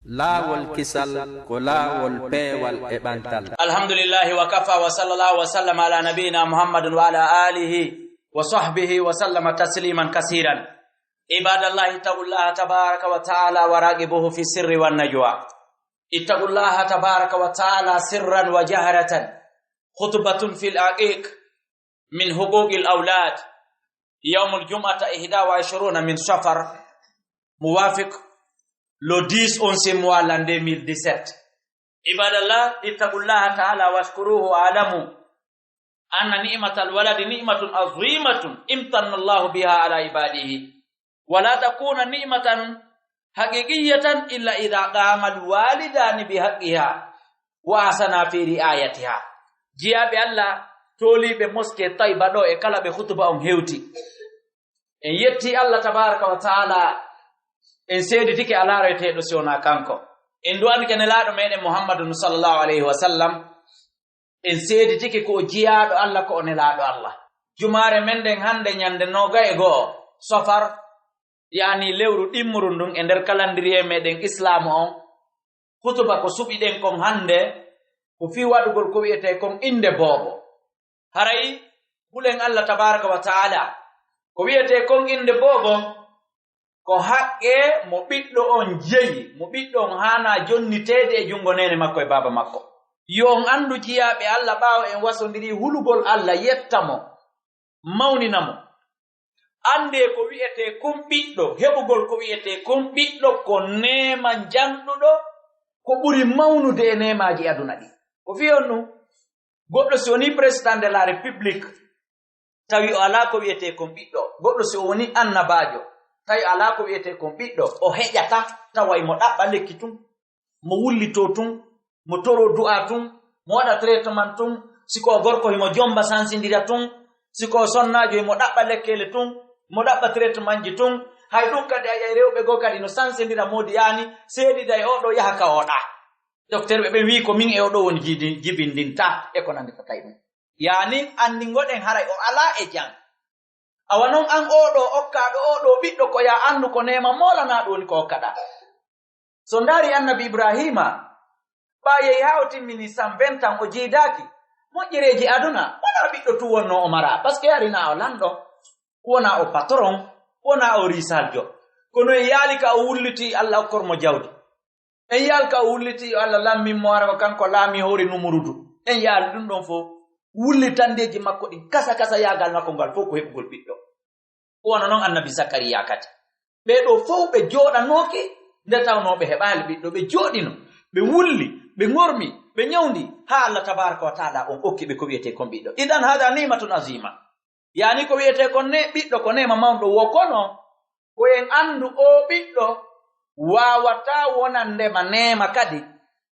laawol kisal ko laawol peewal e ɓantal. Alhamdulillahi wa kafa wa sallallahu wa sallam ala nabiyina Muhammadin wa ala alihi wa sahbihi wa sallama tasliman kasiran. Ibadallahi ittaqullaha tabaraka wa ta'ala wa raqibuhu fi sirri wan najwa. Ittaqullaha tabaraka wa ta'ala sirran wa jaharatan. Khutbatun fil aqiq min huquqil awlad. يوم الجمعة 21 من شفر موافق le 10 11 mois l'an 2017. Ibadallah ittaqullaha ta'ala washkuruhu alamu anna ni'matal waladi ni'matun azimatun imtanna Allahu biha ala ibadihi wa la takuna ni'matan haqiqiyatan illa idha qama alwalidani bihaqqiha wa asana fi riayatiha. Jiabe Allah tolibe moske Taiba do e kala be khutba on hewti en yetti Allah tabaraka wa taala en seeditike alarete do sona kanko en duani ken laado meden Muhammadun sallallahu alaihi wasallam en seeditike ko jiyaado Allah ko on laado Allah jumare menden hande nyande noga e go safar yani lewru dimmurundun e der calendrier meden islam on khutba ko subi den kon hande ko fi wadugol ko wiete kon inde bobo haray bulen Allah tabaraka wa taala ko wiete kon inde bobo ko haqqe mo biddo on jeyi mo biddo on hana jonnitede e jungo nene makko e baba makko yo on andu jiyabe Allah baawo en wasondiri hulugol Allah yettamo mawninamo ande ko wiete kon biddo hebugol ko wiete kon biddo ko neema jandudo ko buri mawnude e neemaji aduna di ko fiyonnu goddo si woni president de la republique tawi o ala ko wiete kon biddo goddo si woni annabajo tawi ala ko wiete kon biddo o hejata taway mo dabba lekki tun mo wullito tun mo toro du'a tun mo wada traitement tun siko gorko himo jomba sansindira tun siko sonnajo himo dabba lekkele tun mo dabba traitement ji tun hay dum kadi ay rewbe go kadi no sansindira modi yani seedi day o do yaha ka oda docteur be wi ko min e o do woni jibindinta e ko nande tay dum yani andi ngoden haray o ala e jang awanon an odo okkado odo biddo ko ya andu ko nema molana do ni ko okkada so ndari annabi Ibrahima baye hawti mini sam 20 ans o jidaki mojereji aduna wala biddo tu wonno o mara parce que arina o lando wona o patron wona o risaljo kono yalika o wulliti Allah kormo jawdi en yalka o wulliti Allah lammi mo ara kanko lami hori numurudu en yal dum don fo wullitandeji makko di kasa kasa yagal makko gal fo ko hebugol biddo wona non annabi Zakariya kati be do fo be jodanoke ndetawno be hebali biddo be jodino be wulli be ngormi be nyawndi ha Allah tabaraka wa taala on okki be ko wiete kon biddo idan hada ni'matun azima yani ko wiete kon ne biddo ko nema mawdo wokono ko en andu o biddo wawata wonande manema kadi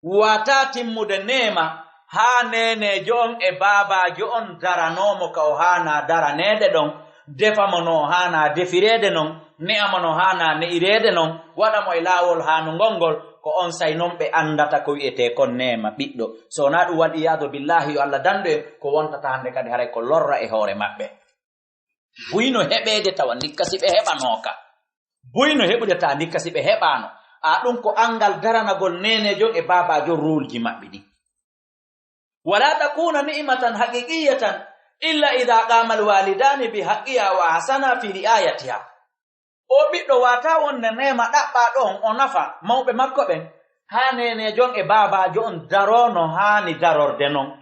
wata timmude nema ha nene jon e baba jo on daranomo ka o hana daranede don defamo no hana defirede non ne'amo no hana ne'irede non wada mo e lawol hanu ngongol ko on say non be andata ko wiete kon nema biddo so na dum wadi yado billahi yo Allah dande ko wontata hande kadi haray ko lorra e hore mabbe buyno hebede tawa nikkasi be hebanoka buyno hebude ta nikkasi be hebano a dum ko angal daranagol nene jon e baba jo rulji mabbe di wala takuna ni'matan haqiqiyatan illa idha qama alwalidani bihaqqiha wa hasana fi riayatiha o biddo wata wonne nema dabba don o nafa mawbe makko ben hanene jon e baba jon darono hani darorde non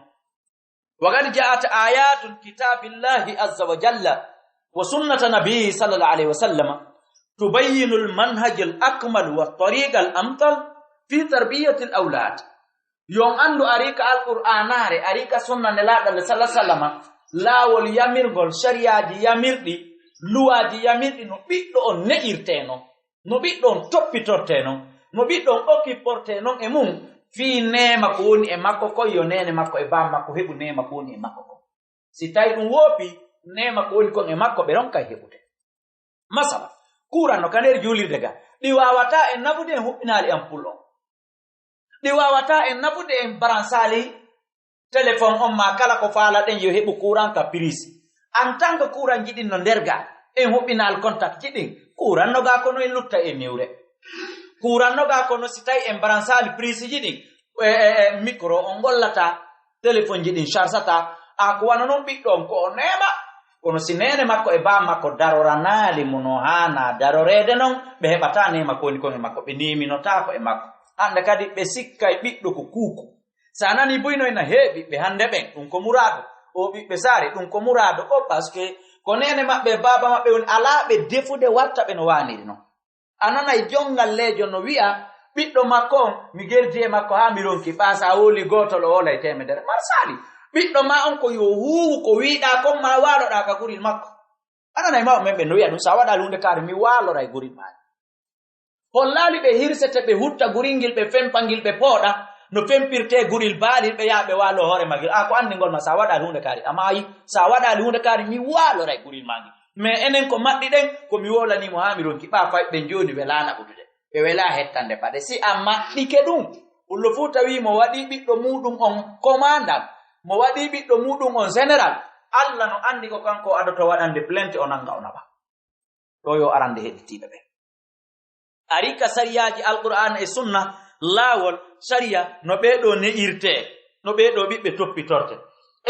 wagad ja'at ayatun kitabillahi azza wa jalla wa sunnata nabiy sallallahu alaihi wasallam tubayyinu almanhaj alakmal wa tariqa alamthal fi tarbiyati alawlad yon andu arika alqur'anare arika sunna nelada sallallahu alaihi wasallam lawol yamirgol shariaji yamirdi luwaji yamirdi no biddo on neirteno no biddo on toppitorteno no biddo on okkiporteno e mum fi nema ko woni e makko ko yo nene makko e bamma ko hebu nema ko woni e makko ko si tay dum wopi nema ko woni ko e makko be ron kay hebude masala kura no kaner julirde ga di wawata en nabude en hubbinali ampullo di wawata en nabude en baransali telephone on ma kala ko faala den yo hebu kuran ka pirisi en tant que kuran jidin no derga en hubbinal contact jidin kuran no ga ko no en lutta e miwre kurannoga kono si tawi en bransali prise ji ɗin micro on gollata téléphone ji ɗin chargata ko wana noon ɓiɗɗo on ko o nema kono si nene makko e ba makko daroranali mo no hana darorede noon ɓe heɓata nema ko woni kon e makko ɓe niminotako e makko hande kadi ɓe sikka e ɓiɗɗo ko kuuku sa nani boyno ena heeɓi ɓe hande ɓen ɗum ko murado o ɓiɓɓe saari ɗum ko murado o par ce que ko nene maɓɓe e baba maɓɓe woni ala ɓe defude watta ɓe no waniri noon a nanay jongal leejo no wi'a ɓiɗɗo makko on mi gerdi e makko ha mi ronki ɓasa woli gotol o wolay temedere mar sali ɓiɗɗo ma on ko yo huwu ko wiiɗa kon ma waloɗa ka guril makko ananay mawɓe men ɓe no wi'a ɗum sa waɗa hunde kaari mi walora e guril maɗa hollali ɓe hirsete ɓe hutta guringil ɓe fempangil ɓe pooɗa no fempirte guril baalil ɓe yaha ɓe walo hoore magil ko andingol ma sa waɗali hunde kaari amayi sa waɗali hunde kaari mi walora e guril magil mais enen ko maɗɗi ɗen ko mi wolanimo ha mi ronki ɓa fay ɓe joni ɓe laana ɓudude ɓe wela hettande paɗe si a maɗɗike ɗum ullo fu tawi mo waɗi ɓiɗɗo muɗum on commandant mo waɗi ɓiɗɗo muɗum on général allah no andi ko kanko adoto waɗande plainte o nanga o naɓa ɗo yo arande heɗitiɓe ɓe ari ka sariyaji alqur'an e sunna laawol sariya no ɓeɗo ne'irte no ɓeɗo ɓiɓɓe toppitorte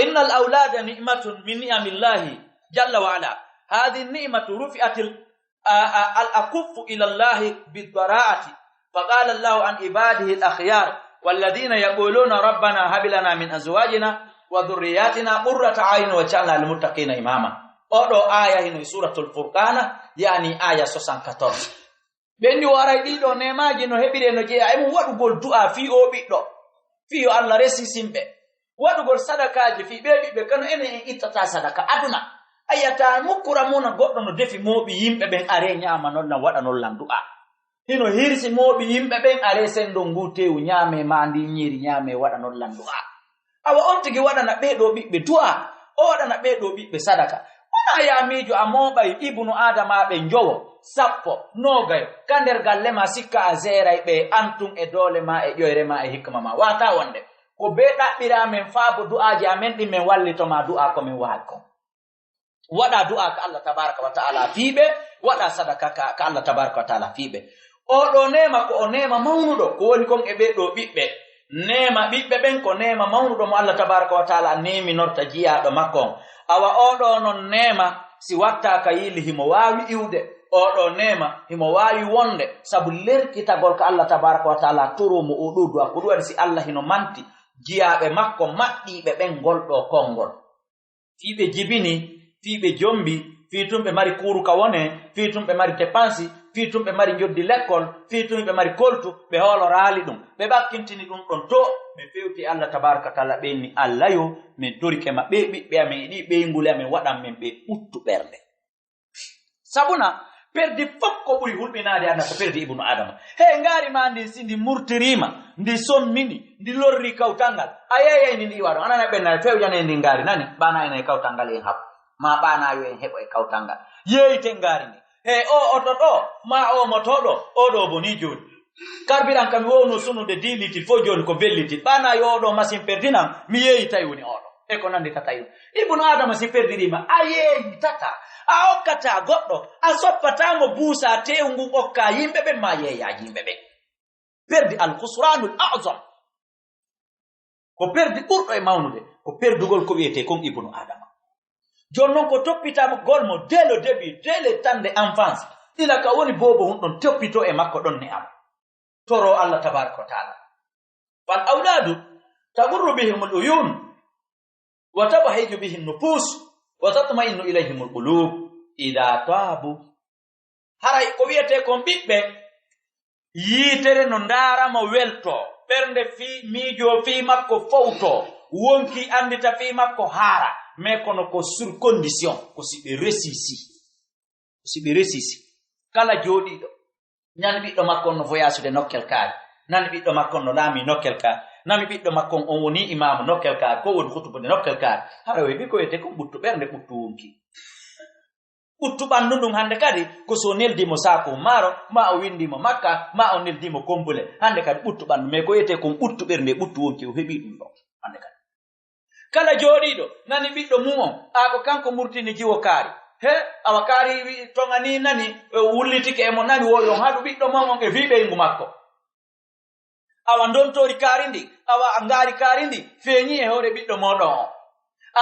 innal aulada ni'matun min ni'amillahi jalla wa ala hadi ni'matu rufi'at al-akuffu ila allahi bid-dara'ati faqala allahu an ibadihi al-akhyar walladhina yaquluna rabbana hab lana min azwajina wa dhurriyyatina qurrata a'yun waj'alna lil muttaqina imama oɗo aya hino suratul furqana yani aya 74 ɓenndi waray ɗiɗo nemaji no heɓire no jeeya emo waɗugol du'a fi o ɓiɗɗo fi yo allah resi simɓe waɗugol sadakaji fi ɓe ɓiɓɓe kano enen en ittata sadaka aduna ayata mukkura muna goɗɗo no defi mooɓi yimɓe ɓen are ñaama nollan waɗa nollan du'a hino hirsi mooɓi yimɓe ɓen are sendo ngu tewu ñaame ma ndi ñiiri ñaame waɗa nollan du'a awa on tigi waɗana ɓeɗo ɓiɓɓe du'a o waɗana ɓeɗo ɓiɓɓe sadaka wona yamijo a mooɓay ibnu adama ɓe njowo sappo nogayo ka nder galle ma sikka a zeray ɓe antum e doole ma e ƴoyre ma e hikma ma wata wonde ko be ɗaɓɓira men faabo du'aji amen ɗi men wallitoma du'a ko men waali kon waɗa du'a ka Allah tabaraka wa ta'ala fiiɓe waɗa sadaka ka Allah tabaraka wa ta'ala fiiɓe oɗo nema ko o nema mawnuɗo ko woni kon e ɓeɗo ɓiɓɓe nema ɓiɓɓe ɓen ko nema mawnuɗo mo Allah tabaraka wa ta'ala neminorta jiyaɗo makko on awa oɗo non nema si watta ka yili himo wawi iwde oɗo nema himo wawi wonde sabu lerkitagol ko Allah tabaraka wa ta'ala toromo o ɗo du'a ko ɗum si Allah hino manti jiyaɓe makko maɗɗiɓe ɓen golɗo konngol fiɓe jibini fiɓe jombi fitumɓe mari kuruka wone fitumɓe mari dépense fitumɓe mari joddi l'école fitumɓe mari koltu ɓe hoolorali ɗum ɓe ɓakkintini ɗum ɗon to ɓe fewti Allah tabaraka wa ta'ala ɓeni Allah yo min torike ma ɓe ɓiɓɓe amen ɗi ɓeygule amen waɗan men ɓe ɓuttu ɓernde sabuna perdi fof ko ɓuri hulɓinade annata perdi ibnu adama he ngaari ma ndi si ndi murtirima ndi sommini ndi lorri kawtalngal a yeyayni ndi waɗo anana ɓennare fewyane ndi ngaari nani ɓana ena e kawtalngal en haɓɓo ma ɓanayo en heɓo e kawtalngal yeyite ngaari ndi he o oto ɗo ma o motoɗo oɗo boni joni carburant kam mi wowno sunude 10 litres fof joni ko vellitit ɓanayo oɗo machine perdinan mi yeeyitay woni oɗo e ko nandi tata ibnu adama si perdirima a yeeyitata a okkata goɗɗo a soppatamo buusa tewu ngu okka yimɓe ɓen ma yeeya yimɓe ɓen perdi alkhusranul azam ko perdi ɓurɗo e mawnude ko perdugol ko wiyete kon ibnu adama jon noon ko toppitamo golmo dès le début dès le temps de enfance ila ka woni bobo hun ɗon toppito e makko ɗon ne am toro Allah tabaraka wa ta'ala fal awladu tagurru bihim al uyun wa tabahiju bihim nufus wa tatma'innu ilayhim al qulub ida tabu haray ko wiyete kon ɓiɓɓe yiitere no ndaaramo welto ɓernde fi miijo fi makko fowto wonki andita fi makko haara mais kono ko sur condition ko si ɓe resisi kala jooɗiɗo nani ɓiɗɗo makko no voyage de nokkel kaari nani ɓiɗɗo makko no laami nokkel kaari nami ɓiɗɗo makko on woni imamu nokkel kaari ko woni hutubude nokkel kaari hara wi ɓi ko wiyete ko ɓuttu ɓernde ɓuttu wonki ɓuttu ɓanndu ndun hannde kadi ko so neldimo saako maaro ma o windimo makka ma o neldimo kombule hannde kadi ɓuttu ɓanndu mais ko wiyete kon ɓuttu ɓernde ɓuttu wonki o heɓi ɗum ɗo hannde kadi kala jooɗiiɗo nani ɓiɗɗo mum on ko kanko murtini jiwo kaari he awakari wi tongani nani wullitike e mo nani woyon hadu biddo mon e vibe ngu makko awa ndontori karindi awa angari karindi feñi e hore biddo modon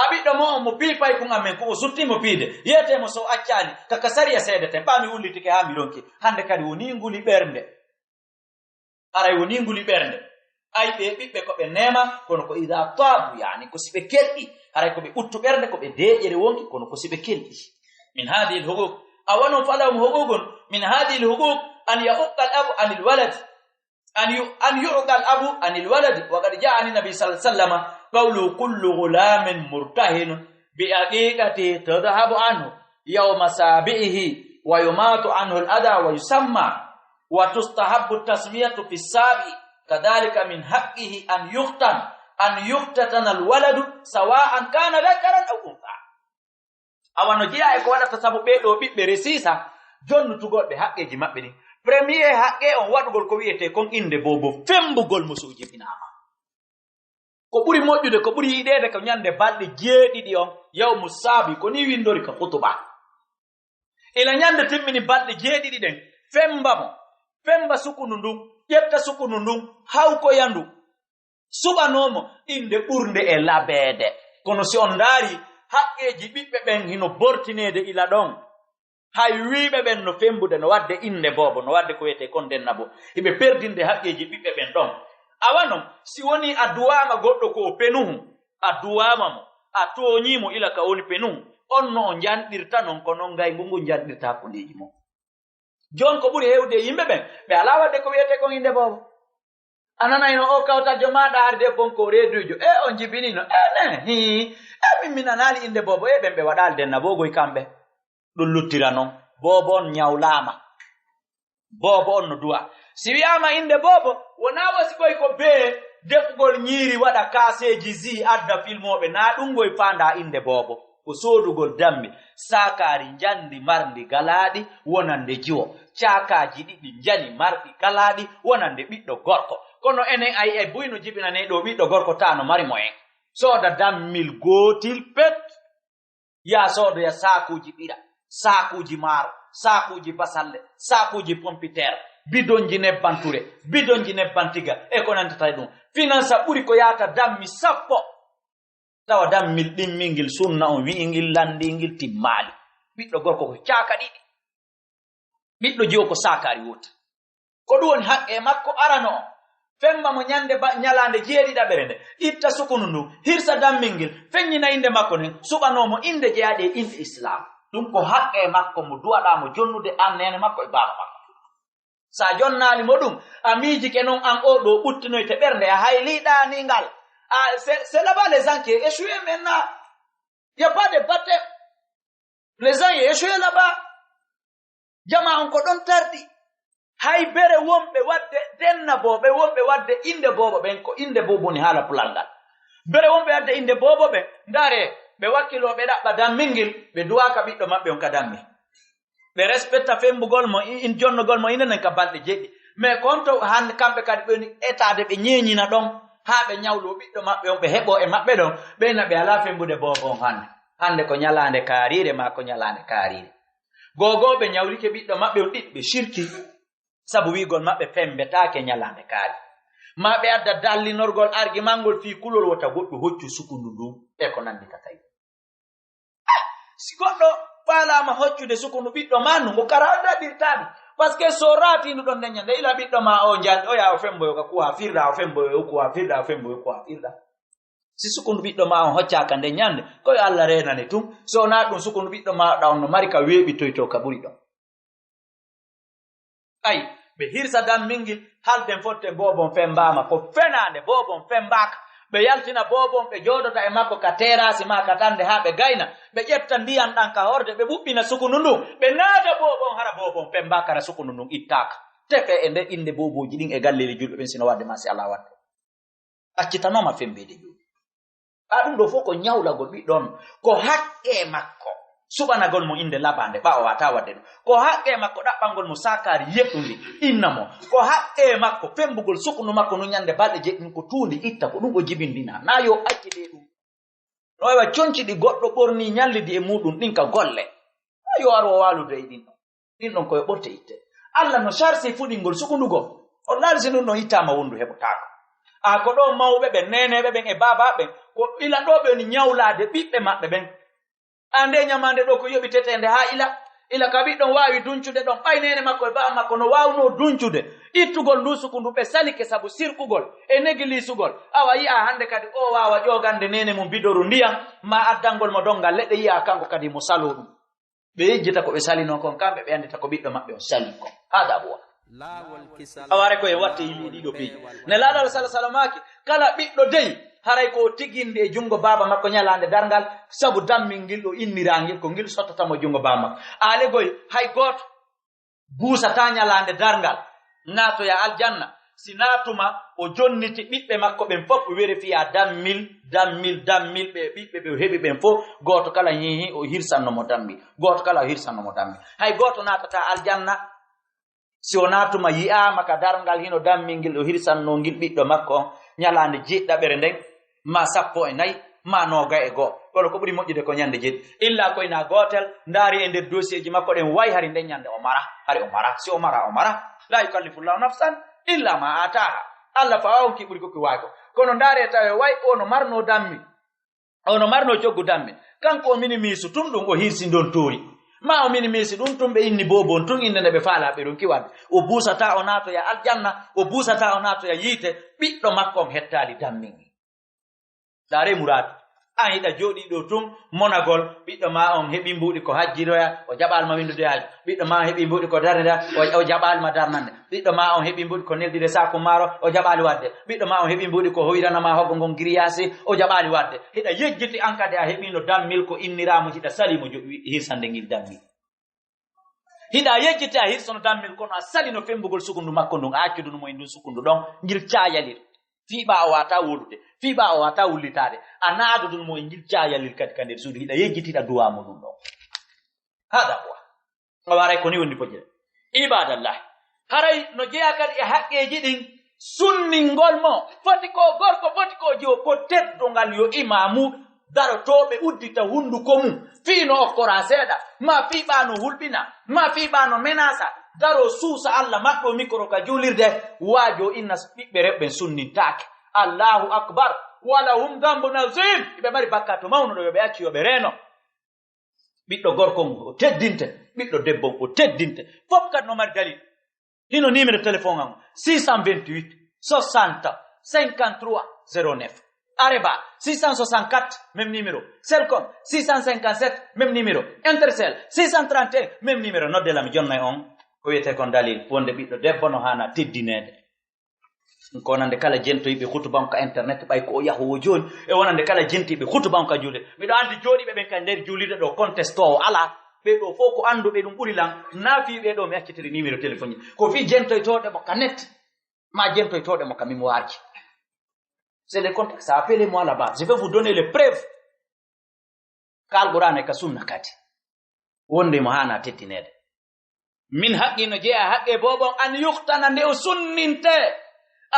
abiddo mo mo pipay ko ngamen ko sutti mo pide yete mo so accani kakasari ya sedete bami wullitike ha mi ronki hande kadi woni nguli bernde aray woni nguli bernde ay be bibbe ko be nema kono ko ida tabu yani ko sibe keldi aray ko be uttu bernde ko be deejere wonki kono ko sibe keldi min hadhihi alhuquq awanu falahum huququn min hadhihi alhuquq an yaqqa al-abu an al-walad an yu'da al-abu an al-walad wa qad ja'a an-nabi sallallahu alayhi wasallam qawlu kullu ghulamin murtahin bi aqiqati tadhhabu anhu yawma sabihi wa yumatu anhu al-adha wa yusamma wa tustahabbu at-tasmiyatu fi as-sabi kadhalika min haqqihi an yuqtatana al-waladu sawa'an kana dhakaran aw untha awano jiya e ko wadata sabu be do bibbe resisa jonnutugolbe haqqeji mabbe ni premier haqqe on wadugol ko wiete kon inde bobo fembugol musuji binama ko buri modjude ko buri yidede ko nyande balde jeedidi on yawmu sabi ko ni windori ka khutuba ila nyande timmini balde jeedidi den femba sukunu ndum yetta sukunu ndum hawko yandu subanomo inde burde e labede kono si on dari haqqeji bibbe ben hino bortinede ila don hay wiibe ben no fembude no wadde inde bobo no wadde ko wete kon dennabo ibe perdinde haqqeji bibbe ben don awano si woni aduwama goddo ko penuhu aduwama mo atonyimo ila ka woni penuhu onno on jandirta non ko non gay ngungu jandirta ko leji mo jon ko buri hewde yimbe ben be ala wadde ko wete kon inde bobo anana ino o kawta jomada harde bonko redujo on jibinino minanali inde bobo bembe wadal denna bogo kambe dum luttira non bobo on nyawlama bobo on no duwa si wi'ama inde bobo wona wasi koy ko be defgol nyiri wada kaseji zi adda filmobe na dum goy fanda inde bobo ko sodugol dammi sakari jandi marndi galadi wonande jiwo chakaji didi jani mardi galadi wonande biddo gorko kono enen ay e buyno jibina ne do biddo gorko tano mari moyen soda dammil gotil pet ya soda ya sakuji bira sakuji maro sakuji basalle sakuji pompiter bidonji nebbanture bidonji nebbantiga e ko nantata dum finance buri ko yata dammi sappo tawa dammil dimmingil sunna on wi'ingil landingil timmali biddo gorko ko caaka didi biddo jiwo ko sakari wota ko duwon hakke makko arano femma mo nyande nyalande jeedida berende itta sukunu ndu hirsa dammingil fenyina inde makko nen subanomo inde jeade inde islam dum ko hakke makko mo duwada mo jonnude annene makko e baba makko sa jonnali modum amiji kenon an o do buttinoyte bernde haylida ningal c'est là-bas les gens qui échouent maintenant il y a pas de baptême les gens échouent là-bas jama on ko don tardi hay bere wombe wadde denna bobe wombe wadde inde bobo ben ko inde bobo ni hala pulangal bere wombe wadde inde bobo be ndare be wakilo be dabba dammingil be duwaka biddo mabbe on kadammi be respecta fembugol mo in jonnogol mo inen ka balde jeddi mais konto han kambe kadi be ni etade be nyenyina don ha be nyawlo biddo mabbe on be hebo e mabbe don be na be ala fembude bobo on hande ko nyalande karire ma ko nyalande karire gogo be nyawlike biddo mabbe on dibbe shirki sabu wigol mabbe fembetaake nyalande kaali mabbe adda dallinorgol argumentgol fi kulol wota goddo hoccu sukundu ndu e ko nandi katay si goddo falama hoccude sukundu biddo manu ngo karada dirtabi parce que so rati ndu don nyande ila biddo ma o jandi o ya o femboyo ka ku afirda o femboyo ku afirda o femboyo ku afirda si sukundu biddo ma on hoccaka nde nyande ko yo Allah renane tum so na dum sukundu biddo ma da on no mari ka webi toyto ka buri do ay be hirsa dam mingil halden fotte bobon fembama ko fenande bobon fembaka be yaltina bobon be jodota e makko ka terasi ma katande ha be gayna be jetta ndiyan dan ka horde be bubbina sukunundu be nada bobon hara bobon fembaka ra sukunundu ittaka tefe ende inde boboji din e galleli julbe ben sino wadde masi Allah wadde accitanoma fembede julbe adum do foko nyawla gol bi don ko hakke makko subanagol mo inde labande ba o wata wadde ko hakke makko dabbangol mo sakari yeddundi innamo ko hakke makko fembugol sukunu makko no nyande balde jeddin ko tundi itta ko dum o jibindina na yo accide dum no wa cionci di goddo borni nyallidi e mudum din ka golle ayo aro walude din don ko borte itte Allah no charse fudingol sukundugo o laarsi non no itama wondu hebotako ko do mawbe be nenebe ben e baba ben ko ila do be ni nyawlaade bibbe mabbe ben ande nyamande do ko yobi tetende ha ila kabi don wawi duncude don baynene makko e baba makko no wawno duncude ittugol lusukundu be salike sabu sirkugol e negilisugol awa yi a hande kadi o wawa jogande nene mum bidoru ndiyam ma addangol mo dongal ledde yi a kanko kadi mo salo dum be yejjita ko be salino kon kambe be andita ko biddo mabbe o sali ko hada bo aware ko e watte yimi dido be ne laadal sallallahu kala biddo dey haray ko tiginde e jungo baba makko nyalande dargal sabu dammingil do innirangil ko ngil sottata mo jungo baba makko ale goy hay goto busa ta nyalande dargal nato ya aljanna sinatuma o jonniti bibbe makko ben fop vérifier dammil be bibbe be hebi ben fo goto kala yihi o hirsanno mo dammi goto kala hirsanno mo dammi hay goto natata aljanna si onatuma yi'a maka darngal hino dammingil o hirsanno ngil biddo makko nyalande jidda bere nden ma sappo e nay ma noga e go wala ko buri mojjude ko nyande jid illa ko ina gotel ndari e der dossier ji makko den way hari nden nyande o mara si o mara la yukallifu Allahu nafsan illa ma ataha Allah fa on ki buri ko way ko kono ndare tawe way ono marno dammi ono marno joggu dammi kanko o minimisu tum dum o hirsi don tori ma o minimisi dum tumbe inni bobon tun inne be faala be don kiwad o busata o nato ya aljanna o busata o nato ya yite biddo makko hettali dammingi dare murad an hida jodi do tun monagol biddo ma on hebi mbudi ko hajjiroya o jabal ma windude haaj biddo ma hebi mbudi ko darnda o jabal ma darnande biddo ma on hebi mbudi ko neldire sako maro o jabali wadde biddo ma on hebi mbudi ko hoyrana ma hoggo ngon griyasi o jabali wadde hida yejjiti an kade a hebi no dammil ko inniramu hida salimo hirsande ngil dammil hida yejjiti a hirsono dammil kono a salino fembugol sukundu makko ndun accudu no mo indun sukundu don ngil caayalir fiba o wata wolude fiba o wata wullitade anaado dun mo ngil caayalir kadi kande suudi hida yejjitida duwa mo dun don hada wa waray ko ni woni fojje ibadallah haray no jeya kadi e haqqeji din sunningol mo foti ko gorko foti ko jo ko teddongal yo imamu daro tobe uddita hunduko mum fino okkora seeda ma fiɓano hulɓina ma fiɓano menasa daro suusa Allah maɗɗo mikro ka julirde waajo inna ɓiɓɓe reɓɓen sunnintake Allahu akbar walahum dambun azim ɓe mari bakkato mawno ɗo yoɓe acci yoɓe reno ɓiɗɗo gorko o teddinte ɓiɗɗo debbo o teddinte fof kadi no mari dalil hino numéro téléphone am 628 60 53 09 Areba 664 même numéro Selcom 657 même numéro Intercell 631 même numéro nodde lam jonnay on ko wiyete kon dalil wonde ɓiɗɗo debbo no hana teddinede ko nande kala jentoyiɓe hutubanka internet ɓay ko o yahowo joni e wonande kala jentiɓe hutubanka julde miɗo andi jooɗiɓe ɓen ka nder julirde ɗo conteste o ala ɓe ɗo fof ko anduɓe ɗum ɓuri lan naafiɓe ɗo mi accitiri numéro téléphone ko fi jentoytoɗe mo ka net ma jentoytoɗe mo ka mémoire ji. C'est le contexte. Appelez-moi là-bas. Je vais vous donner les preuves. Kal Qur'an ka sunna kati. Wonde mo hana tettinede. Min haqqi no jeya haqqe bobon an yuhtana nde o sunninte.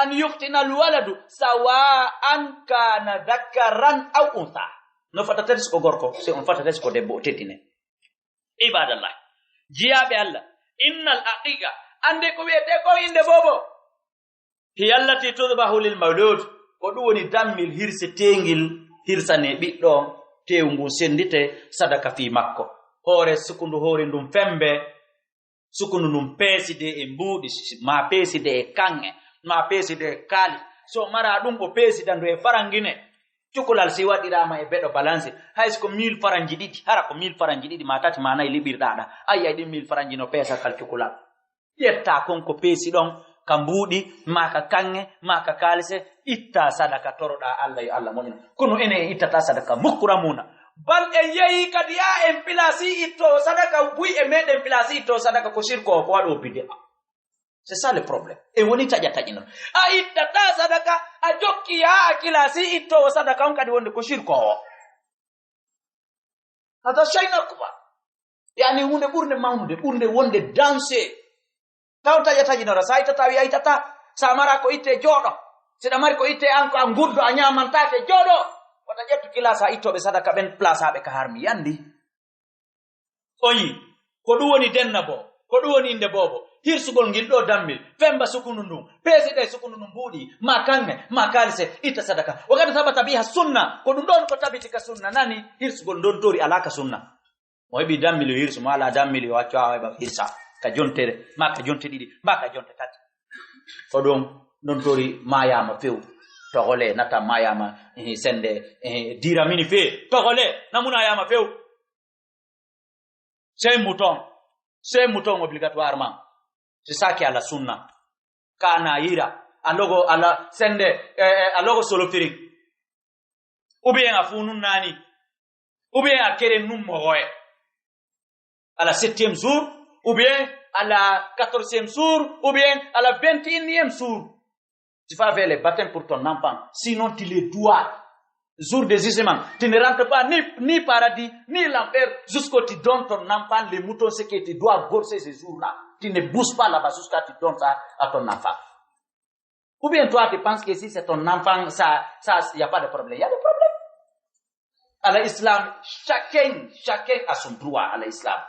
An yuhtina alwaladu sawa'an kana dhakaran aw untha. No fatates ko gorko, se on fatates ko debbo o tettine. Ibadallah. Jiyabe Allah. Innal aqiqa ande ko wiete ko inde bobo. Hi allati tudbahu lil mawlud. Ko ɗum woni dammil hirse tengil hirsane ɓiɗɗo tewu ngu sendite sadaka fi makko hoore sukundu hoore ndum fembe sukundu ndum peeside e mbuuɗi ma peeside e kanŋe ma peeside e kaali so mara ɗum o peesida ndu e farangine cukalal si waɗirama e beɗo balance hayso ko 1000 faranji ɗiɗi hara ko 1000 faranji ɗiɗi ma tati ma nayi liɓirɗaɗa ayi ɗin 1000 faranji no peesa kal cukalal ƴetta konko peesi ɗon ka mbuuɗi ma ka kanŋe ma ka kaalise itta sadaka toroɗa Allah yo Allah moƴƴina kono ene ittata sadaka mukramuna bal en yehi kadi ya en pilasi itto sadaka buy e meɗen pilasi itto sadaka ko sirko ko waɗo bid'a. C'est ça le problème. E woni taƴino a ittata sadaka a jokki ha a kilasi itto sadaka on kadi wonde ko sirko o hada shayna kuba yani hunde ɓurde mawnude ɓurde wonde danse taw taƴinora sa ittata wi a ittata sa mara ko itte jooɗo seɗa mari ko itte an ko a gurdo a ñamantake jooɗo wata ƴettu kilasa ittoɓe sadaka ɓen plaçaɓe ka harmi yandi oyi ko ɗum woni denna bo ko ɗum woni inde bobo hirsugol ngil ɗo dammil femba sukunu ndum peesiɗe sukunu ndum buuɗi ma kange ma kalise itta sadaka wakati sabata biha sunna ko ɗum ɗon ko tabiti ka sunna nani hirsugol ndon tori alaka sunna mo heɓi dammil yo hirsu mo ala dammil yo waccu awa heɓa hirsa ka jontere ma ka jonte ɗiɗi ma ka jonte tati ko ɗum ɗon tori mayama few togole nata mayama sende diramini fe togole namuna yama few c'est mouton obligatoirement c'est ça qui est la sunna kana ira alogo ala sende alogo solo firik ou bien afunun nani ou bien akere num mogoye à la 7e jour ou bien à la 14e jour ou bien à la 21e jour tu vas faire les baptêmes pour ton enfant sinon tu les dois jour de jugement tu ne rentres pas ni paradis ni l'enfer jusqu'à tu donnes ton enfant les moutons ce que tu dois gorger ces jours-là tu ne bouges pas là-bas jusqu'à tu donnes ça à ton enfant ou bien toi tu penses que si c'est ton enfant ça il y a pas de problème il y a des problèmes à l'islam chacun a son droit à l'islam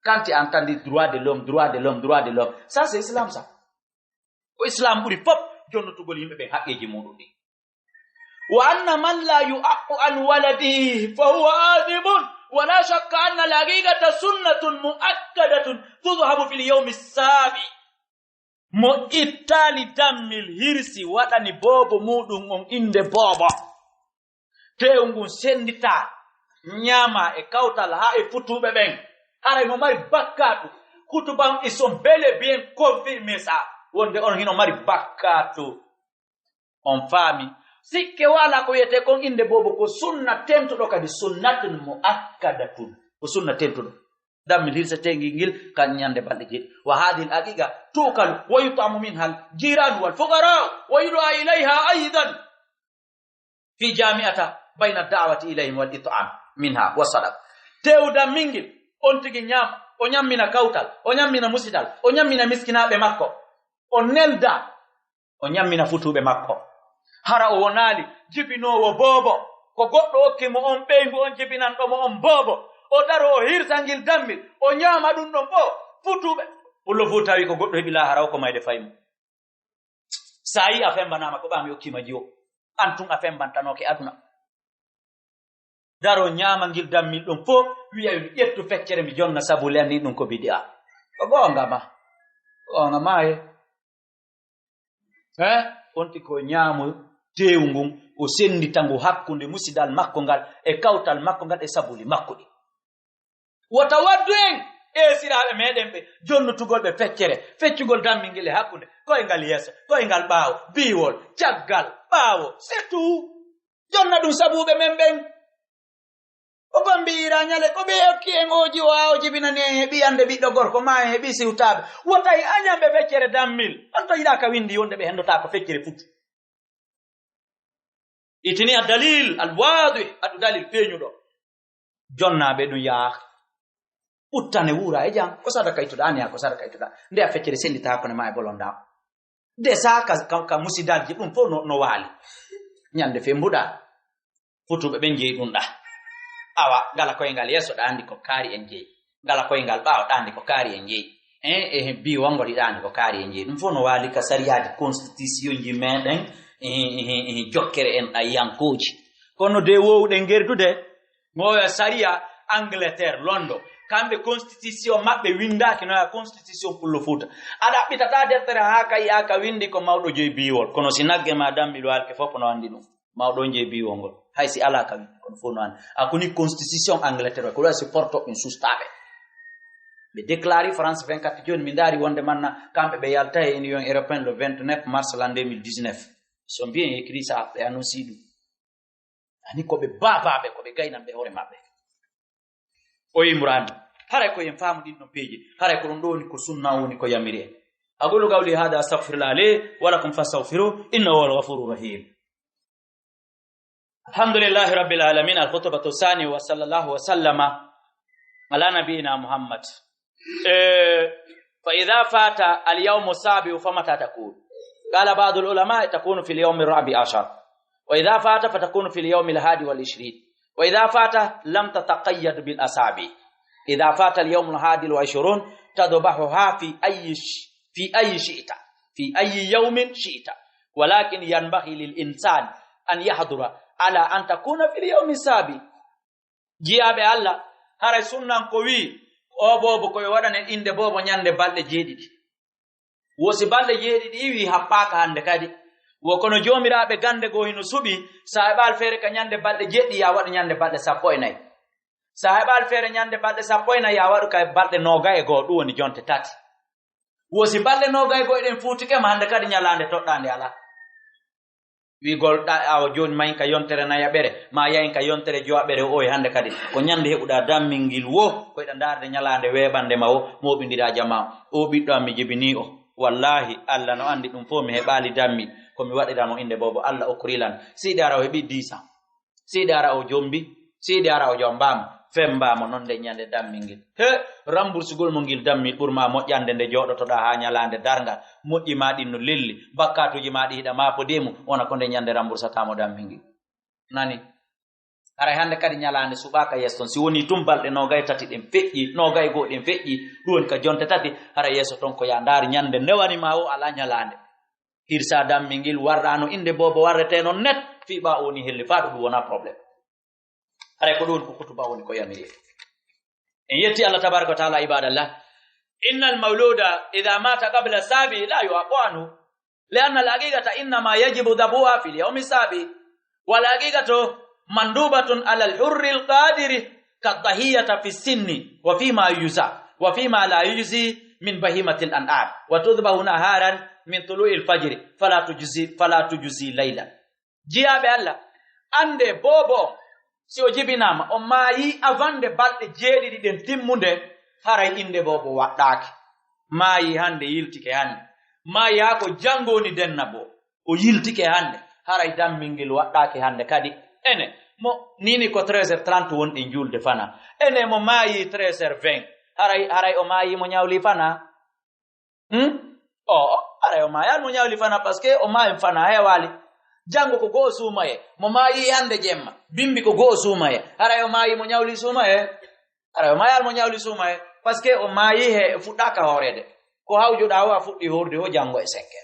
quand tu entends le droit de l'homme ça c'est islam ça au islam buri pop jonno tugol yimbe be haqqeji mudum di wa anna man la yu'aqu an waladihi fa huwa adibun wa la shakka anna al-haqiqata sunnatun mu'akkadatun tudhabu fil yawm as-sabi mo itali dammil hirsi wadani bobo mudum on inde bobo tewngun sendita nyama e kawtal ha e futube ben ara no mari bakkatu kutubam ison bele bien confirmé ça wonde on hino mari bakkatu on fami sikke wala ko yete kon inde bobo ko sunna tentudo kadi sunnatun muakkadatun ko sunna tentudo dammi hirsa tengi ngil kan nyande balde jid wa hadhihi al-aqiqa tukal wa yutamu minha al-jiran wal fuqara wa yud'a ilayha aidan fi jami'ata bayna ad-da'wati ilayhim wal it'am minha wa sadaq tewda mingil on tigi nyam o nyammina kawtal o nyammina musidal o nyammina miskinabe makko o nelda o nyammina futube makko hara o wonali jibinowo bobo ko goddo okkimo on beyngu on jibinanɗo mo on bobo o daro o hirsangil dammil o nyama ɗum ɗon fo futube pullo fu tawi ko goddo heɓi lahara o ko mayde faymu sa yi a fembanama ko ɓami okkima jiwo antum a fembantanoke aduna daro nyama ngil dammil ɗum fo wiya yo ƴettu feccere mi jonna sabu lenni ɗum ko bidi'a ko gonga maye onti ko nyaamu tewngun o senditango hakkunde musidal makko ngal e kawtal makko ngal e sabuli makko ɗi wota waddu en e siraɓe meɗen ɓe jonnutugol ɓe feccugol dammi ngel e hakkunde koye ngal yeeso koye ngal ɓaawo biwol caggal ɓaawo c'est tout jonna ɗum sabuɓe men ɓen o bambira nyale ko be okki en oji o jibinani en hebi ande biddo gorko ma en hebi siwtabe wotay anyambe feccere dammil on to yida ka windi wonde be hendota ko feccere futu itini ad-dalil al-wadih ad-dalil feñudo jonnabe dum yaa uttane wura e jam ko sada kaytuda ania ko sada kaytuda nde a feccere sendita ko ne ma e bolonda de sa ka musidal jibum fo no wali nyande fe mbuda futube be ngeey dum da awa ngala koye ngal yeso ɗandi ko kaari en jeeyi ngala koye ngal ɓaawo ɗandi ko kaari en jeeyi bi wongodi ɗandi ko kaari en jeeyi ɗum fof no waali ka sariyaji constitution ji meɗen jokkere en ɗayyankoji kono de wowɗen gerdude moya sariya Angleterre London kamɓe constitution maɓɓe windaki noya constitution pullo Fuuta aɗa ɓitata deftere ha kay aka windi ko mawɗo joyi biwol kono si nagge ma dambiɗo halke fof no andi ɗum mawɗo on jeeyi biwol ngol hay si ala kam kono fo no an akoni constitution Angleterre ko si porto en sustabe be déclaré France 24 joni mi ndari wonde manna kambe be yalta e Union européenne le 29 mars l'an 2019 ils sont bien écrit ça et annoncé du ani ko be bababe ko be gaynam be hore mabbe o imran hare ko en faamu din no peji hare ko don ni ko sunna woni ko yamiri aqulu qawli hada astaghfirullah li wa lakum fastaghfiru innahu huwal ghafurur rahim. Alhamdulillahi rabbil alamin. Al-khutbatu thani wa sallallahu wa sallama ala nabiyina Muhammad. Fa idha fata al-yawm as-sabi fa mata takun? Qala ba'd al-ulama takunu fi al-yawm ar-rabi' ashar. Wa idha fata fatakunu fi al-yawm al-hadi wal 20. Wa idha fata lam tataqayyad bil asabi. idha fata al-yawm al-hadi wal-20 tadbahuha fi ayi shi'ta fi ayi yawmin shi'ta walakin yanbaghi lil-insan an yahdura ala an takuna fi al-yawm as-sabi jiabe Allah haray sunnan ko wi o bobo ko wadane inde bobo nyande balde jeedidi wosi balde jeedidi wi habbaka hande kadi wo kono jomirabe gande go hino subi sahibal fere ka nyande balde jeedi ya wada nyande balde 14 sahibal fere nyande balde 14 ya wadu kay balde noga e go du woni jonte tati wosi balde noga e go eden futike ma hande kadi nyalande toddande ala wi gol da aw joni may ka yontere na yabere ma yayin ka yontere joabere o e hande kadi ko nyande hebuda dammingil wo ko eda darde nyalande webande mawo mobindira jama o biddo am mi jibini o wallahi Allah no andi dum fo mi hebali dammi ko mi wadira inde bobo Allah okrilan sidi ara o hebi disa sidi ara o jombi sidi ara o jombam femba mo nonde nyande dammingil he rambursugol mo ngil dammi burma mojjande nde jodotoda ha nyalande dargal moddi madi no lelli bakkatuji madi hida ma po demu wona ko nde nyande rambursata mo dammingil nani ara hande kadi nyalande subaka yeston si woni tumbalde no gay tati den feƴƴi no gay go den feƴƴi duwon ka jonte tati ara yeso ton ko ya ndar nyande newani ma o ala nyalande hirsa dammingil warrano inde bobo warrete non net fi ba woni helli faado du wona problem ara ko don ko kutuba woni ko yamiri en yetti Allah tabaaraka wa taala ibadallah innal mawluda idha mata qabla sabi la yuqanu lianna al-haqiqata inna ma yajibu dhabuha fi al-yawm sabi wal haqiqatu mandubatun ala al-hurri al-qadiri kadhahiyata fi sinni wa fi ma yuza wa fi ma la yuzi min bahimati al-an'am wa tudbahu naharan min tulu'i al-fajr fala tujzi laylan jiabe Allah ande bobo si o jibinama o maayi avande balde jeedidi den timmunde haray inde bobo waddaki maayi hande yiltike hande maayi ha ko jangoni dennabo o yiltike hande haray dammingil waddaki hande kadi ene mo nini ko 13h30 wondi julde fana ene mo maayi 13h20 haray o maayi mo nyawli fana haray o maayi mo nyawli fana parce que o maayi fana hewali jango ko go sumaye mo maayi hande jemma bimbi ko go sumaye haray o maayi mo nyawli sumaye haray o maayi mo nyawli sumaye parce que o maayi he fudaka horede ko hawjuda wa fuddi horde ho jango e sekke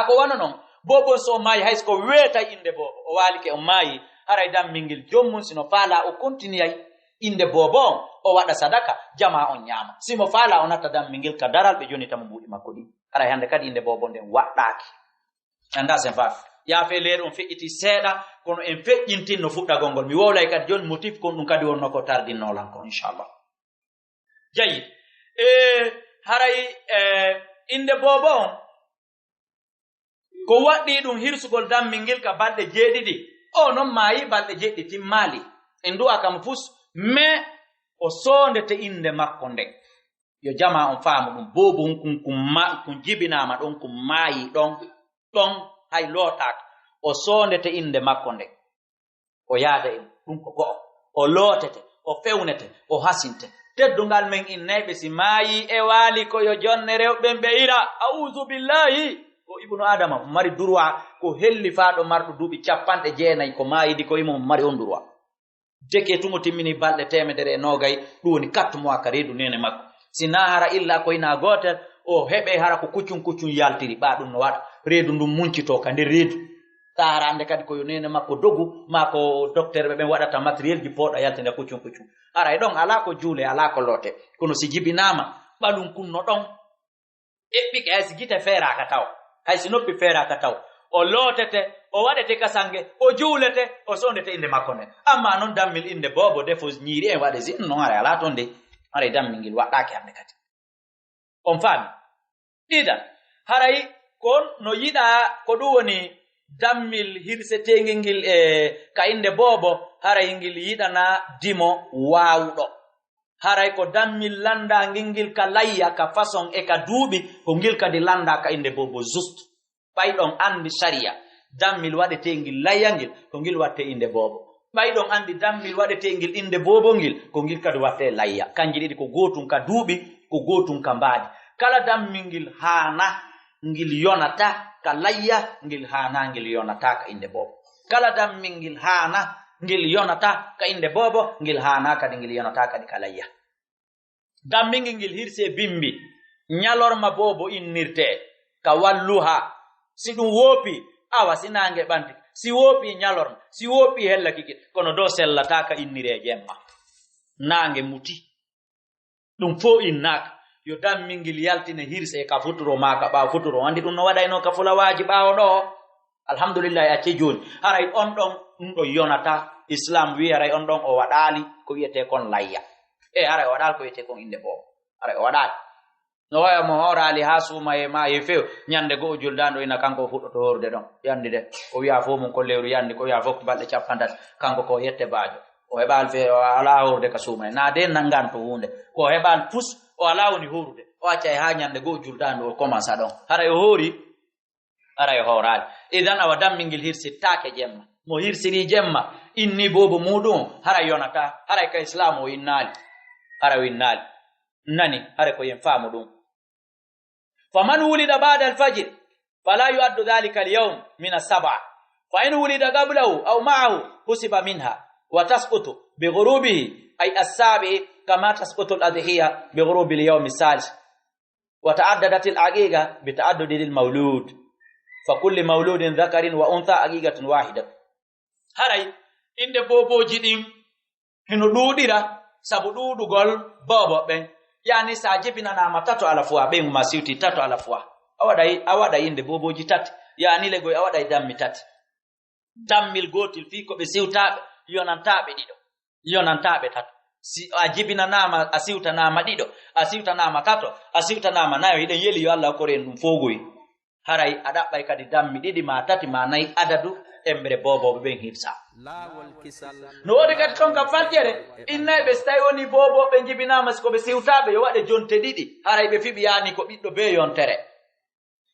ko wana non bobo so maayi hay ko weta inde bobo o walike o maayi haray dammingil jommum sino fala o continue inde bobo o wada sadaka jama on nyama simo fala onata dammingil ka daral be joni tam budi makko di haray hande kadi inde bobo den waddaki anda sen faf ya fe leer on fe'iti seeda kono en fe'intin no fudda gongol mi wowlay kadi jon motif kon dum kadi wonno ko tardinno lan ko inshallah jayi haray inde bobo ko waddi dum hirsugol dammingil ka balde jeedidi o non maayi balde jeeddi timmali en du'a kam fus me o sondete inde makko nde yo jama on faamu dum bobo kun jibinama don kun maayi don hay lotak o sondete inde makko nde o yaada en dum ko go o lotete o fewnete o hasinte teddungal men innebe si maayi e wali ko yo jonne rewbe beira a'udhu billahi ko ibnu adama mari durwa ko helli faado mardo dubi cappante jeenay ko maayidi ko imo mari on durwa deke tumo timmini balde temedere nogay duni 4 mois ka reedu nene makko sina hara illa ko ina gotel o hebe hara ko kuccun yaltiri ba dum no wada reedu dum muncito ka nder reedu taarande kadi ko yonene makko dogu mako docteur be wadata materiel ji poda yaltinde kuccun ara don ala ko juule ala ko lote kono si jibinama balum kunno don ebbike hay si gite fera ka taw hay si noppi fera ka taw o lotete o wadete kasange o juulete o sondete inde makko ne amma non dammil inde bobo defo nyiri en wade zin non ara ala ton de ara dammingil wadaki hande kadi on fami idan haray kon no yida ko du woni dammil hirsetengel ka inde bobo haray ngil yidana dimo wawdo haray ko dammil landa ngingil ka layya ka façon e ka duubi ko ngil ka di landa ka inde bobo juste baydon andi sharia dammil wadete ngil layangil ko ngil watte inde bobo baydon andi dammil wadete ngil inde bobo ngil ko ngil kadi watte layya kanji didi ko gotun ka duubi ko gotun ka mbaadi kala dammingil hana ngil yonata ka layya ngil hana ngil yonata ka inde bobo kala dammingil hana ngil yonata ka inde bobo ngil hana kadi ngil yonata kadi ka layya dammingel ngel hirse bimbi nyalorma bobo innirte ka walluha si dum wopi awa sinange banti si wopi nyalorma si wopi hella kikit kono do sellata ka innire jemma nange muti dum fo innaka yo dammingel yaltine hirse ka futuro maka ba futuro andi dum no wadayno ka fulawaji bawo do alhamdulillah acci joni haray on don do yonata islam wi haray on don o wadali ko wiete kon layya haray o wadal ko wiete kon inde bo haray o wadal no waya mo horali ha suma e ma e few nyande go juldando ina kanko fuddo horde don yandi de o wi'a fo mun ko lewru yandi ko wi'a fo balde capandat kanko ko yette baajo o hebal fe ala horde ka suma na de nangan to hunde ko hebal pus o ala woni hurde o acca ha nyande go juldando o commence don haray o hori haray horali idan awa dammingel hirsi take jemma mo hirsiri jemma inni bobo mudum haray yonata haray ka islam o innali haray o innali nani haray ko yen faamu dum faman wulida ba'da al-fajr fala yu'addu dhalika al-yawm min as-sab'a fa in wulida qablahu aw ma'ahu husiba minha wa tasqutu bi ghurubihi ay as-sabi kama tasqutu al-adhiya bi ghurubi al-yawm as-salis wa ta'addadat al-aqiqa bi ta'addudi al-mawlud fa kulli mawludin dhakarin wa untha aqiqatun wahidah haray inde boboji din hino dudira sabu dudugol bobo ben yani sa jibina na matatu alafuwa be masiuti tatu alafuwa awada inde boboji tati yani lego awada dammi tati dammil gotil fi ko be siwtabe yonantabe dido yonantabe tatu si ajibina nama asiuta nama dido asiuta nama tato asiuta nama nayo iden yeli yo Allah ko ren dum fogoyi haray adabbay kadi dammi didi ma tati ma nay adadu embre bobo be hirsa no wodi kat ton ka faljere inna be stay woni bobo be jibina masko be siwtabe yo wade jonte didi haray be fibi yani ko biddo be yontere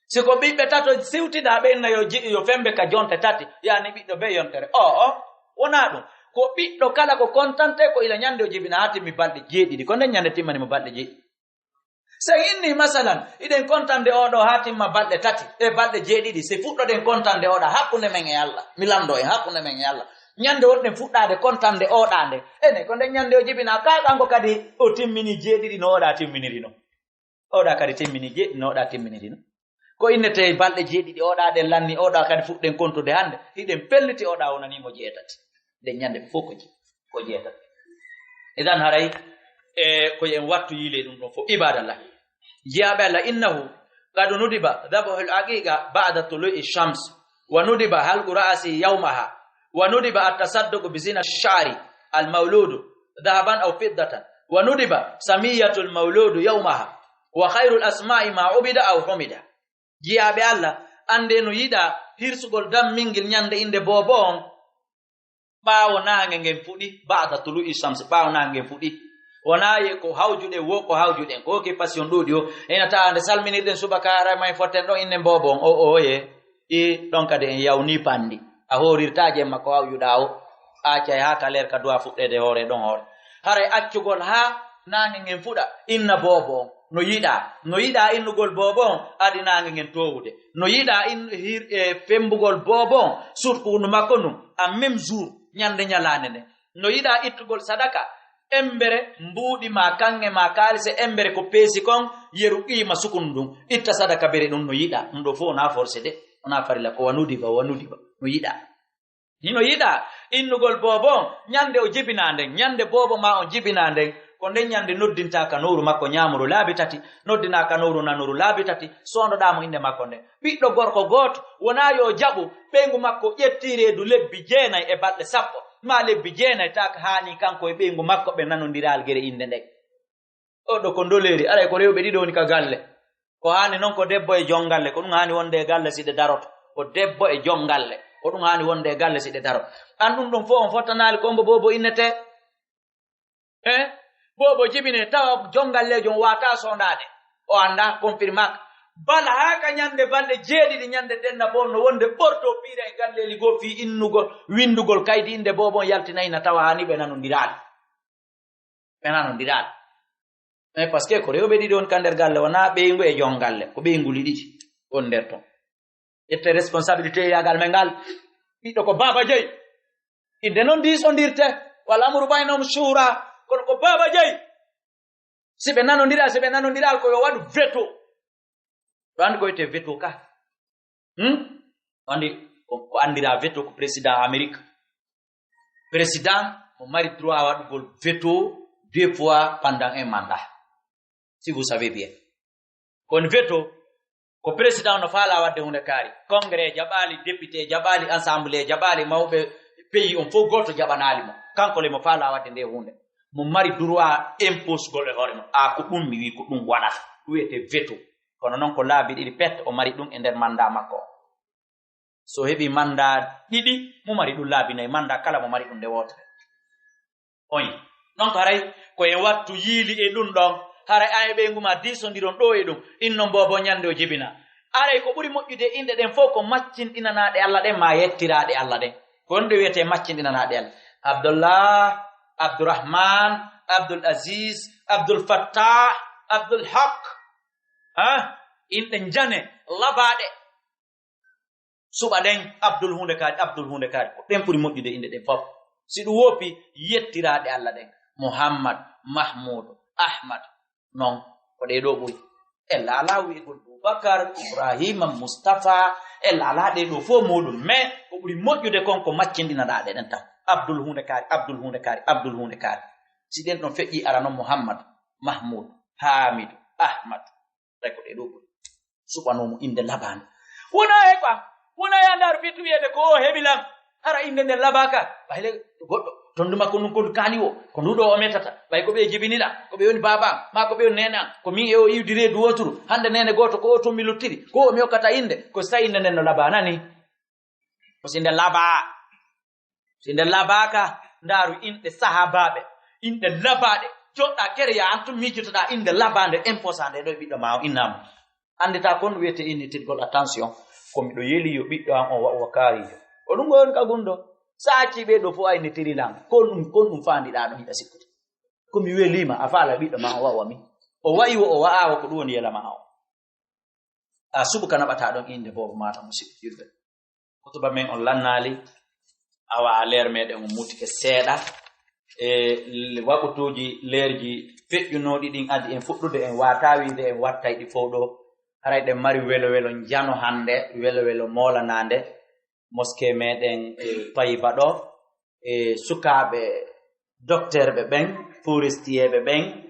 siko bibbe tato siwtida be na yo fembe ka jonte tati yani biddo be yontere wona dum ko biddo kala ko kontante ko ila nyande o jibina hati mi balde jeedidi ko nden nyande timmani mo balde jeedi say inni masalan iden kontande odo hatimma balde tati e balde jeedidi se fuddo den kontande oda hakkunde men e Allah milando e hakkunde men e Allah nyande wonde fuddade kontande odande ene ko den nyande o jibina ka kanko kadi o timmini jeedidi no oda timminiri no oda kadi timmini jeedi no oda timminiri no ko innete balde jeedidi oda den lanni oda kadi fudden kontude hande iden pelliti oda wonani mo jeetati den nyande fokoji ko jeetati idan haray ko en wattu yile dum do fo ibadallah jiabe Allah innahu qad nudiba dhabahu al-aqiqa ba'da tulu'i shams wa nudiba halqu ra'si yawmaha wa nudiba at-tasadduq bi zina ash-sha'ri al-mawlud dhahaban aw fiddatan wa nudiba samiyatu al-mawlud yawmaha wa khayru al-asma'i ma ubida aw humida jiabe Allah ande no yida hirsugol dam mingil nyande inde bobon bawo nange ngem fudi ba'da tulu'i shams bawo nange fudi wonaye ko hawjude wo ko hawjude ko ke passion dudio ena ta ande salminirden subakara may foten do inne bobon oye don kade en yawni pandi a horirtaaje makko hawjuda o acca ha kaler ka doa fuddede hore don hore hare accugol ha nange ngem fuda inna bobon no yida innugol bobon adi nange ngem towude no yida in fembugol bobon surtout no makko num am même jour nyande nyalane ne no yida ittugol sadaka embere mbudi ma kange ma kalse embere ko pesi kon yeru qima sukundum itta sadaka bere dum no yida ndo fo na force de ona farila ko wanudi ba no yida hino yida innugol bobo nyande o jibinande nyande bobo ma on jibinande ko den nyande noddinta ka nuru makko nyamuru labi tati noddina ka nuru nanuru labi tati sondo damo inde makko de biddo gorko goto wona yo jabu bengu makko yettire du lebbi jeenay e balde sappo ma lebbi jeenay tak hani kanko e bengu makko be nanondiral gere inde ndek o do ko ndoleri ara ko rewbe dido woni ka galle ko hani non ko debbo e jongalle ko dum hani wonde galle side daroto ko debbo e jongalle ko dum hani wonde galle side daroto an dum fo on fotanali ko bobo innete bobo jibine taw jongalle jon wata sondade o anda confirmak bala haka nyande bande jeedi nyande denna bonno wonde borto pire e galleli go fi innugol windugol kaydi inde bobo yaltinayna tawa hani be nanondiral parce que ko rewbe di don kander galle wana beengu e jongalle ko beenguli didi on der ton ette responsabilité yagal mengal biddo ko baba jey inde non disondirte wala amru baynum shura ko baba jey sibe nanondira ko yo wadu veto andi ko ite veto ka andi ko andira veto ko président Amerique président mo mari droit wadu gol veto 2 fois pendant un mandat si vous savez bien kon veto ko président no fala wadde hunde kaari congrès jabali député jabali assemblée jabali mawbe pays on fo goto jabanali mo kanko le mo fala wadde nde hunde mo mari droit impose gol e horemo ko dum mi wi ko dum wadata wiyete veto kono non ko laabi didi pet o mari dum e nder mandat makko so hebi mandat didi mo mari dum laabi nay mandat kala mo mari dum de wotere oyi non ko haray ko e wattu yili e dum don haray ay be nguma disondiron do e dum inno bobo nyande o jibina aray ko buri mojjude inde den fo ko maccindinanaade Allah den ma yettiraade Allah den ko nde wiyete maccindinanaade Allah Abdullah Abdurrahman Abdul Aziz Abdul Fattah Abdul Haq inde jane labade suba den Abdul hunde kaadi ko den buri mojjude inde den fof si du wopi yettiraade Allah den Muhammad Mahmud Ahmad non ko de do boy ella lawi ko Bakar Ibrahim Mustafa ella de do fo modum me ko buri mojjude konko maccindina daade den tan Abdul hunde kaari si den don feƴƴi arano Muhammad Mahmud Hamid Ahmad reko de do boy subhanahu inde labane wona ya ndar fitu yede ko hebilam ara inde den labaka bayle goddo tonduma ko nun ko kaliwo ko ndudo o metata bay ko be jibinila ko be woni baba ma ko be woni nena ko mi e o iwdire du woturu hande nene goto ko o to mi luttiri ko o mi okata inde ko sa inde nen no labana ni ko sinde labaka ndaru inde sahababe inde labade jodda kere ya antum mijotoda inde labande imposande do biddo ma innam andita kon wete initi gol attention ko mi do yeli yo biddo am o wakari o dum gon ka gundo saaki be do fo ay ne tirilam kon dum fandi da do hita sikkuti ko mi welima afala biddo ma o wami o wayi o waawa ko dum yela ma o subu kana bata don inde bobo mata musik yurbe kutuba men on lannali awa leer meden o mutike seeda wakutuji leerji fejjunodi din adi en fuddude en watawi de en wattay di fowdo haray de mari welo jano hande welo molanande moské meden Taiba do sukabe docteur be ben forestier be ben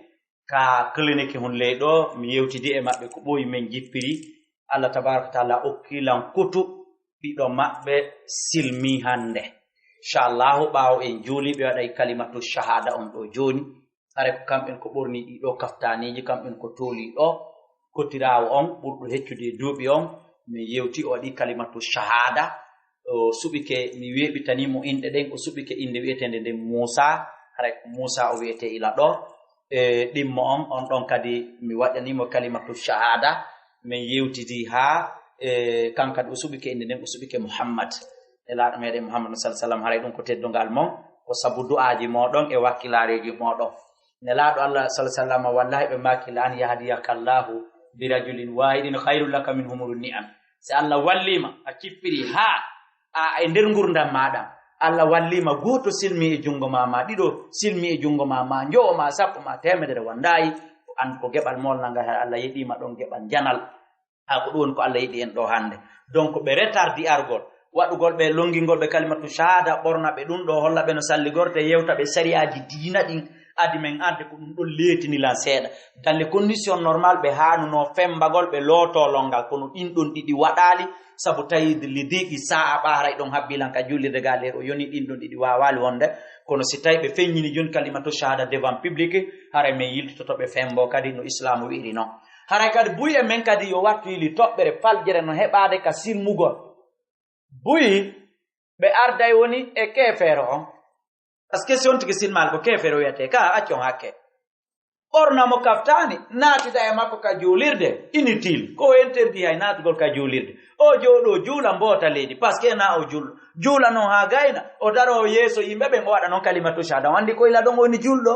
ka clinique hun leydo mi yewtidi e mabbe ko boyi men jippiri Allah tabaaraka taala okkilan kutu bido mabbe silmi hande inshallah baawo en juli be waday kalimatu shahada on do joni are ko kamben ko borni di do kaftaniji kamben ko toli do kotirawo on burdo heccude duubi on mi yewti o di kalimatu shahada o subike mi webitani mo inde den ko subike inde wietende den Musa hare Musa o wiete ila do dimmo on don kadi mi wadani mo kalimatu shahada mi yewtidi ha kanka do subike inde den ko subike Muhammad ela mede Muhammad sallallahu alaihi wasallam hare dum ko teddongal mon ko sabu du'aaji modon e wakilareji modon nelado Allah sallallahu alaihi wasallam wallahi be makilani yahdiyakallahu bi rajulin wahidin khairul laka min humurun ni'am se Allah wallima a cippiri ha e nder ngurdam maada Allah wallima goto silmi e jungo mama dido silmi e jungo mama njo ma sappo ma temedere wandayi an ko gebal molna nga Allah yedima don gebal janal ko don ko Allah yedi en do hande donc be retardi argol wadugol be longingol be kalimatu shahada borna be dum do holla be no salli gorte yewta be sariyaji diina din adi men ande ko dum do letini la seeda dans les conditions normales be hanu no fembagol be loto longal kono din don didi wadali sabu tayid lidiki saa baara don habbilan ka julide galero yoni din don didi wawali wonde kono si tay be fenyini jon kalimatu shahada devant public hare me yilto to be fembo kadi no islam wiiri no hare kadi buye men kadi yo wattu yili tobbere faljere no hebade ka silmugol buyi be arday woni e kefero on parce que son tigi silmal ko kefero yate ka accon hakke orna mo kaftani natita e makko ka julirde inutile ko interdit hay natugol ka julirde o jodo jula mbota leydi parce que na o jula no ha gayna o daro yeso yimbe be wada non kalimatu shahada wandi ko ila don woni juldo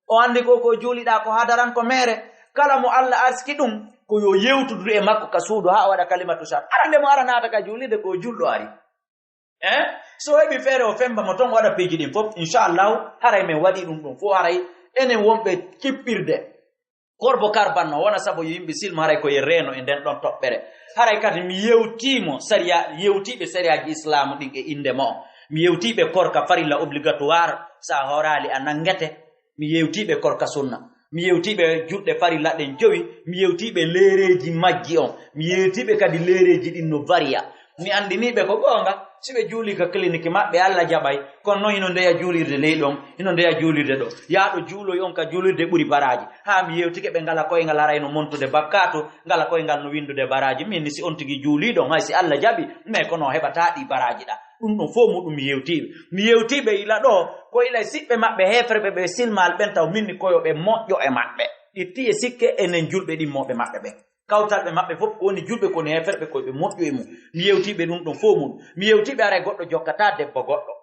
o andi ko julida ko hadaran ko mere kala mo Allah aski dum ko yo yewtudu e makko ka suudu ha wada kalimatu shahada arande mo ara nata ka julide ko juldo ari so hebi fere o femba mo ton wada peji din fop inshallah haray men wadi dum fo haray enen wombe kippirde korbo karbanno wona sabu yimɓe silma haray koye reeno e nden ɗon toɓɓere haray kadi mi yewtimo saria yewtiɓe sariyaji islamu ɗin e inde mo mi yewtiɓe korka farilla obligatoire sa horali a nangete mi yewtiɓe korka sunna mi yewtiɓe julɗe farilla ɗen jowi mi yewtiɓe leereji majji on mi yewtiɓe kadi leereji ɗin no varia mi andiniɓe ko gonga siɓe juuli ka clinique maɓɓe Allah jaɓay kono noon hino ndeya juulirde ley ɗon hino ndeya juulirde ɗo yaaɗo juuloy on ka juulirde ɓuri baraji ha mi yewtike ɓe ngala koyngal arayno montude bakkato ngala koyngal no windude baraji min ni si on tigi juuliɗon hay si Allah jaɓi mais kono heɓata ɗi baraji ɗa ɗum ɗon fof muɗum mi yewtiɓe ila ɗo ko ila siɓɓe maɓɓe hefreɓe ɓe silmal ɓen taw minni koyoɓe moƴƴo e maɓɓe itti e sikke enen julɓe ɗimmoɓe maɓɓe ɓen kawtalɓe maɓɓe fof woni julɓe koni heferɓe koyeɓe moƴƴu e mum mi yewtiɓe ɗum ɗon fof mum mi yewtiɓe aray goɗɗo jokkata debbo goɗɗo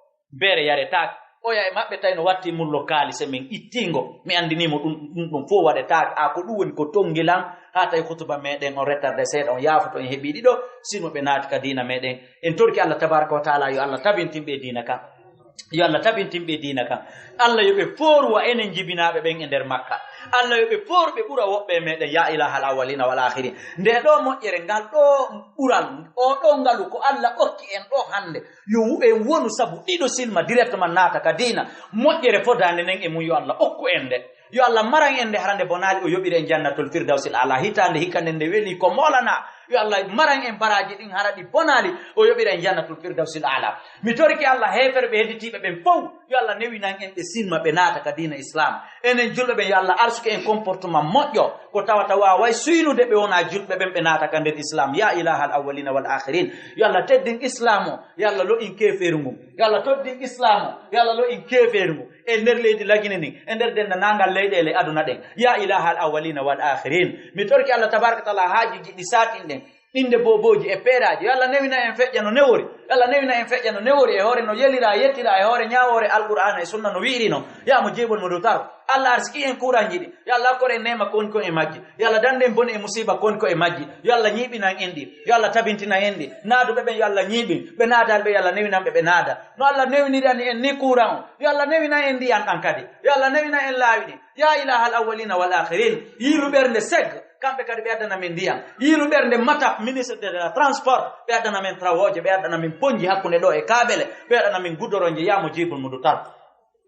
beere yaretake oya e maɓɓe tawi no watti mullo kaalise men ittingo mi andinimo ɗum ɗum fof waɗetake a ko ɗum woni ko tongilan ha tawi hutuba meɗen on rettarde seeɗa on yaafoto en heeɓi ɗiɗo sino ɓe naati ka diina meɗen en torki Allah tabaraka wa taala yo Allah tabintinɓe diina kam yo Allah tabintinɓe diina kam Allah yoɓe foruwa enen jibinaɓe ɓen e nder Makka Allah yoɓe forɓe ɓura woɓɓe meɗen ya ilahal awwalina wal akhirin nde ɗo moƴƴere ngal ɗo ɓural o ɗo ngalu ko Allah okki en ɗo hande yo en wonu sabu ɗiɗo silma directement naata ka diina moƴƴere fodande nen e mum yo Allah okku en nde yo Allah maran en nde harande bonali o yoɓire en jannatul firdausil ala hitande hikkande nde weli ko molana yo Allah maran en baraji ɗin haraɗi bonali o yoɓira en jannatul firdausil ala mi torki Allah heferɓe hedditiɓe ɓen fof yo Allah newinan en ɓe silma ɓe naata ka diina islam enen julɓe ɓen yo Allah arsuke en comportement moƴƴo ko tawata waway suynude ɓe wona julɓe ɓen ɓe naata ka nder islam ya ilahal awwalina wal akhirin yo Allah teddin islam o yo Allah lo'in keferu ngum yo Allah toddin islam o yo Allah lo'in keferu ngum e nder leydi lagine nin e nder dendanangal leyɗele aduna ɗen ya ilahal awwalina wal akhirin mi torki Allah tabaraka taala haajiji ɗi satin ɗen inde boboji e peeraji yo Allah newina en feƴƴa no newori yo Allah newina en feƴƴa no newori e hoore no yelira yettira e hoore ñawore alqur'ana e sunna no wi'irino yamo jebol mo dow taro Allah arsiki en kuranji ɗi yo Allah kore nema koni ko e majji yo Allah dande en boni e musiba koni ko e majji yo Allah ñiɓinan en ɗi yo Allah tabintina en ɗi naaduɓe ɓen yo Allah ñiiɓin ɓe naadalɓe yo Allah newinanɓe ɓe naada no Allah newinirani en ni kuran o yo Allah newinan en ndiyan ɗan kadi yo Allah newinan en laawi ɗi ya ilahal awwalina wal akhirin yiiru ɓernde seg kamɓe kadi ɓe addana men ndiyam yiiru ɓernde mata ministre de la transport ɓe addana men trawoje ɓe addana men ponji hakkunde ɗo e kaɓele ɓe addana men gudoroje yamo jibol mudu tar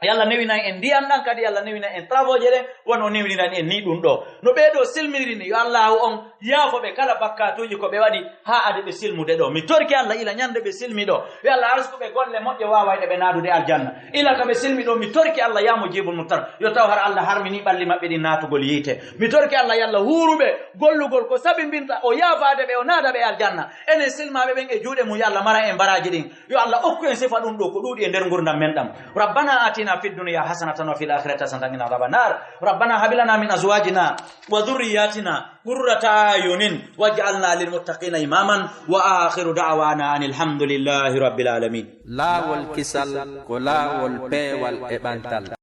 yalla newinan en ndiyam ɗan kadi yalla newinan en travoje ɗen wono newninan en ni ɗum ɗo no ɓeeɗo silmiriri ni yo allahu on yaafoɓe kala bakkatuji ko ɓe waɗi ha ade ɓe silmude ɗo mi torki Allah ila ñande ɓe silmi ɗo yo Allah arsukuɓe golle moƴƴe wawayɗe ɓe naadude aljanna ila ka ɓe silmi ɗo mi torki Allah yamo jibol mum tan yo taw har Allah harmini ɓalli maɓɓe ɗi naatugol yiite mi torki Allah yalla huuruɓe gollugol ko sabimbinta o yaafade ɓe o naada ɓe aljanna enen silmaɓe ɓen e juuɗe mum yo Allah mara en baraji ɗin yo Allah okku en sifa ɗum ɗo ko ɗuuɗi e nder gurdam men ɗam rabbana atina في الدنيا حسنة وفي الآخرة حسنة وقنا عذاب النار ربنا هب لنا من أزواجنا وذرياتنا قرة أعين واجعلنا للمتقين إماما وآخر دعوانا أن الحمد لله رب العالمين لا والكسل كلا والبي والإبانتال